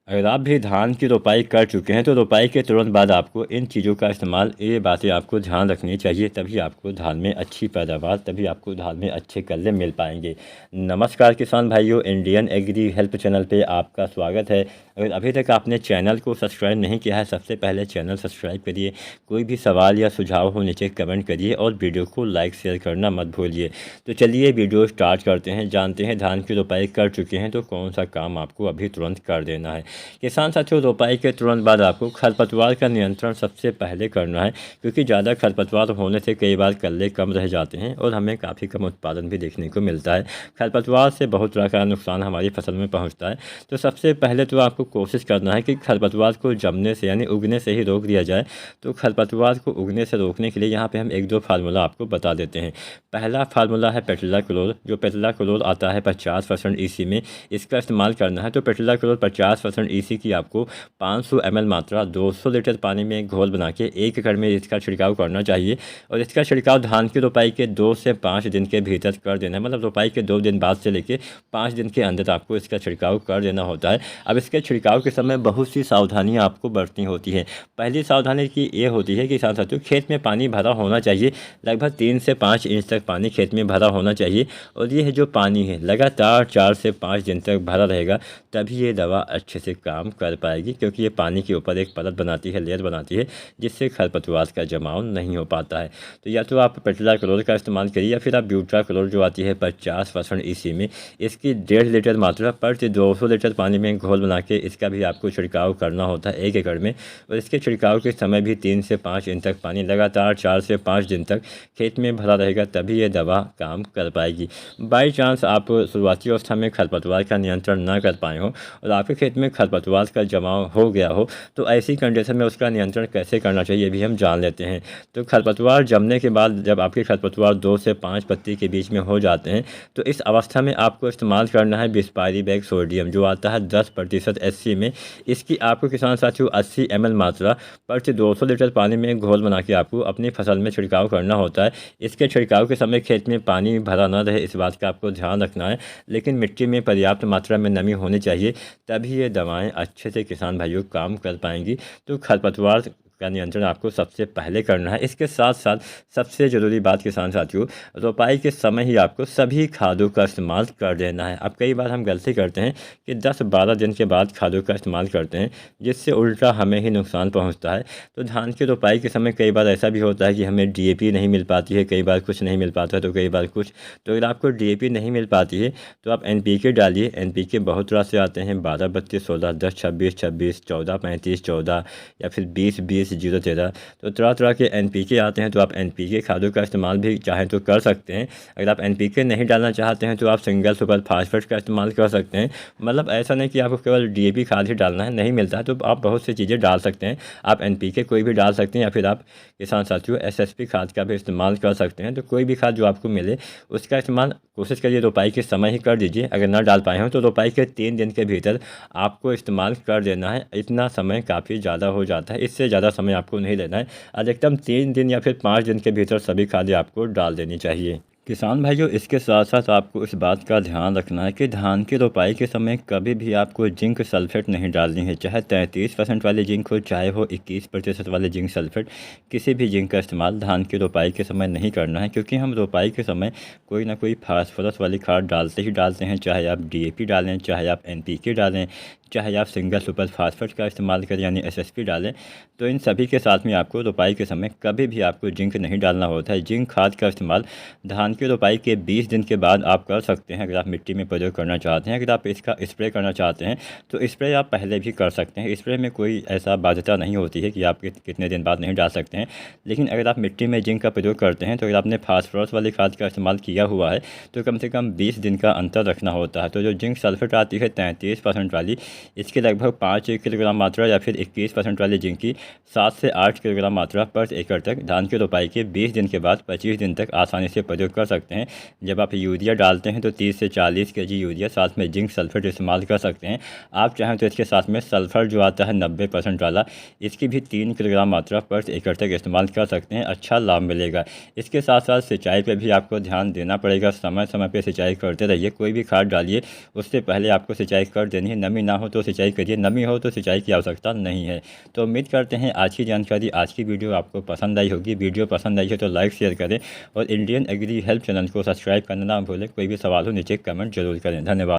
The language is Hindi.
अगर आप भी धान की रोपाई कर चुके हैं तो रोपाई के तुरंत बाद आपको इन चीज़ों का इस्तेमाल, ये बातें आपको ध्यान रखनी चाहिए, तभी आपको धान में अच्छी पैदावार, तभी आपको धान में अच्छे कल्ले मिल पाएंगे। नमस्कार किसान भाइयों, इंडियन एग्री हेल्प चैनल पे आपका स्वागत है। अगर अभी तक आपने चैनल को सब्सक्राइब नहीं किया है, सबसे पहले चैनल सब्सक्राइब करिए। कोई भी सवाल या सुझाव हो नीचे कमेंट करिए और वीडियो को लाइक शेयर करना मत भूलिए। तो चलिए वीडियो स्टार्ट करते हैं, जानते हैं धान की रोपाई कर चुके हैं तो कौन सा काम आपको अभी तुरंत कर देना है। किसान साथियों, रोपाई के तुरंत बाद आपको खरपतवार का नियंत्रण सबसे पहले करना है, क्योंकि ज़्यादा खरपतवार होने से कई बार कल्ले कम रह जाते हैं और हमें काफ़ी कम उत्पादन भी देखने को मिलता है। खरपतवार से बहुत तरह का नुकसान हमारी फसल में पहुंचता है। तो सबसे पहले तो आपको कोशिश करना है कि खरपतवार को जमने से यानी उगने से ही रोक दिया जाए। तो खरपतवार को उगने से रोकने के लिए यहाँ पे हम एक दो फार्मूला आपको बता देते हैं। पहला फार्मूला है पेट्रिलाक्लोर, जो पेट्रिलाक्लोर आता है 50% ईसी में, इसका इस्तेमाल करना है। तो पेट्रिलाक्लोर 50% ईसी की आपको 500 ml मात्रा 200 लीटर पानी में घोल बना के 1 एकड़ में इसका छिड़काव करना चाहिए। और इसका छिड़काव धान की रोपाई के 2 से 5 दिन के भीतर कर देना है, मतलब रोपाई के 2 दिन बाद से लेके 5 दिन के अंदर आपको इसका छिड़काव कर देना होता है। अब इसके छिड़काव के समय बहुत सी सावधानियाँ आपको बरतनी होती है। पहली सावधानी की ये होती है कि साथियों, खेत में पानी भरा होना चाहिए, लगभग 3 से 5 इंच तक पानी खेत में भरा होना चाहिए। और ये जो पानी है लगातार 4 से 5 दिन तक भरा रहेगा, तभी ये दवा अच्छे से काम कर पाएगी, क्योंकि ये पानी के ऊपर एक परत बनाती है, लेयर बनाती है, जिससे खरपतवार का जमाव नहीं हो पाता है। तो या तो आप पेट्रिलाक्लोर का इस्तेमाल करिए या फिर आप ब्यूटाक्लोर जो आती है 50% ईसी में, इसकी 1.5 लीटर मात्रा प्रति 200 लीटर पानी में घोल बना के इसका भी आपको छिड़काव करना होता है 1 एकड़ में। और इसके छिड़काव के समय भी 3 से 5 इंच तक पानी लगातार 4 से 5 दिन तक खेत में भरा रहेगा, तभी ये दवा काम कर पाएगी। बाई चांस आप शुरुआती अवस्था में खरपतवार का नियंत्रण ना कर पाए हो और आपके खेत में खरपतवार का जमाव हो गया हो, तो ऐसी कंडीशन में उसका नियंत्रण कैसे करना चाहिए ये भी हम जान लेते हैं। तो खरपतवार जमने के बाद जब आपके खरपतवार 2 से 5 पत्ती के बीच में हो जाते हैं, तो इस अवस्था में आपको इस्तेमाल करना है बिस्पायरी बैग सोडियम, जो आता है 10% एससी में। इसकी आपको किसान साथियों 80 ml मात्रा प्रति 200 लीटर पानी में घोल बना के आपको अपनी फसल में छिड़काव करना होता है। इसके छिड़काव के समय खेत में पानी भरा न रहे, इस बात का आपको ध्यान रखना है, लेकिन मिट्टी में पर्याप्त मात्रा में नमी होनी चाहिए, तभी ये दवाएं अच्छे से किसान भाइयों काम कर पाएंगी। तो खरपतवार का नियंत्रण आपको सबसे पहले करना है। इसके साथ साथ सबसे ज़रूरी बात किसान साथियों, रोपाई के समय ही आपको सभी खादों का इस्तेमाल कर देना है। अब कई बार हम गलती करते हैं कि 10-12 दिन के बाद खादों का इस्तेमाल करते हैं, जिससे उल्टा हमें ही नुकसान पहुंचता है। तो धान की रोपाई के समय कई बार ऐसा भी होता है कि हमें डीएपी नहीं मिल पाती है, कई बार कुछ नहीं मिल पाता, तो कई बार कुछ। तो अगर आपको डीएपी नहीं मिल पाती है तो आप एनपीके डालिए। एनपीके बहुत तरह से आते हैं, 12-32-16, 10-26-26, 14-35-14 या फिर 20-20 0-13। तो तरह तरह के एनपीके आते हैं, तो आप एनपीके खादों का इस्तेमाल भी चाहें तो कर सकते हैं। अगर आप एनपीके नहीं डालना चाहते हैं तो आप सिंगल सुपर फास्फेट का इस्तेमाल कर सकते हैं। मतलब ऐसा नहीं कि आपको केवल डीएपी खाद ही डालना है, नहीं मिलता है तो आप बहुत सी चीज़ें डाल सकते हैं। आप एनपीके कोई भी डाल सकते हैं, या फिर आप किसान साथियों एसएसपी खाद का भी इस्तेमाल कर सकते हैं। तो कोई भी खाद जो आपको मिले उसका इस्तेमाल कोशिश करिए रोपाई के समय ही कर दीजिए। अगर ना डाल पाए हो तो रोपाई के 3 दिन के भीतर आपको इस्तेमाल कर देना है। इतना समय काफ़ी ज़्यादा हो जाता है, इससे ज़्यादा समय आपको नहीं लेना है। अधिकतम 3 दिन या फिर 5 दिन के भीतर सभी खादें आपको डाल देनी चाहिए। किसान भाइयों, इसके साथ साथ आपको इस बात का ध्यान रखना है कि धान की रोपाई के समय कभी भी आपको जिंक सल्फेट नहीं डालनी है। चाहे 33% वाली जिंक हो, चाहे हो 21% वाले जिंक सल्फेट, किसी भी जिंक का इस्तेमाल धान की रोपाई के समय नहीं करना है, क्योंकि हम रोपाई के समय कोई ना कोई फास्फोरस वाली खाद डालते ही डालते हैं। चाहे आप डीएपी डालें, चाहे आप एनपीके डालें, चाहे आप सिंगल सुपर फास्फेट का इस्तेमाल करें यानी एसएसपी डालें, तो इन सभी के साथ में आपको रोपाई के समय कभी भी आपको जिंक नहीं डालना होता है। जिंक खाद का इस्तेमाल धान की रोपाई के 20 दिन के बाद आप कर सकते हैं, अगर आप मिट्टी में प्रयोग करना चाहते हैं। अगर आप इसका स्प्रे करना चाहते हैं तो स्प्रे आप पहले भी कर सकते हैं। स्प्रे में कोई ऐसा बाध्यता नहीं होती है कि आप कितने दिन बाद नहीं डाल सकते हैं। लेकिन अगर आप मिट्टी में जिंक का प्रयोग करते हैं, तो अगर आपने फास्फोरस वाली खाद का इस्तेमाल किया हुआ है तो कम से कम 20 दिन का अंतर रखना होता है। तो जो जिंक सल्फेट आती है 33% वाली, इसके लगभग 5 किलोग्राम मात्रा या फिर 21% वाली जिंक की 7 से 8 किलोग्राम मात्रा पर एकड़ तक धान की रोपाई के 20 दिन के बाद 25 दिन तक आसानी से प्रयोग कर सकते हैं। जब आप यूरिया डालते हैं तो 30 से 40 kg यूरिया, साथ में जिंक सल्फेट इस्तेमाल कर सकते हैं। आप चाहें तो इसके साथ में सल्फ़र जो आता है 90% वाला, इसकी भी 3 किलोग्राम मात्रा पर एकड़ तक इस्तेमाल कर सकते हैं, अच्छा लाभ मिलेगा। इसके साथ साथ सिंचाई पे भी आपको ध्यान देना पड़ेगा, समय समय पे सिंचाई करते रहिए। कोई भी खाद डालिए उससे पहले आपको सिंचाई कर देनी है, नमी ना हो तो सिंचाई करिए, नमी हो तो सिंचाई की आवश्यकता नहीं है। तो उम्मीद करते हैं आज की जानकारी, आज की वीडियो आपको पसंद आई होगी। वीडियो पसंद आई है तो लाइक शेयर करें और इंडियन एग्री हेल्प चैनल को सब्सक्राइब करना ना भूलें। कोई भी सवाल हो नीचे कमेंट जरूर करें। धन्यवाद।